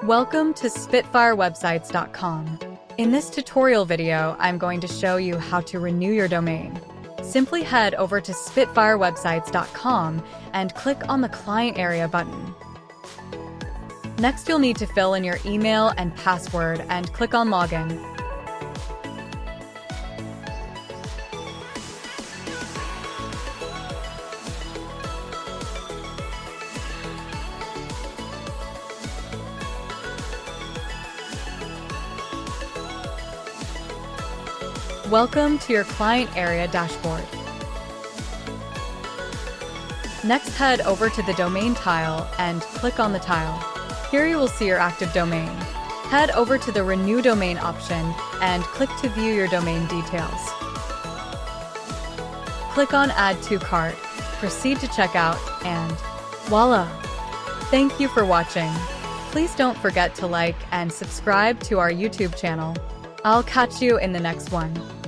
Welcome to SpitfireWebsites.com. In this tutorial video, I'm going to show you how to renew your domain. Simply head over to SpitfireWebsites.com and click on the Client Area button. Next, you'll need to fill in your email and password and click on Login. Welcome to your Client Area dashboard. Next, head over to the Domain tile and click on the tile. Here you will see your active domain. Head over to the Renew Domain option and click to view your domain details. Click on Add to Cart, proceed to checkout, and voila! Thank you for watching. Please don't forget to like and subscribe to our YouTube channel. I'll catch you in the next one.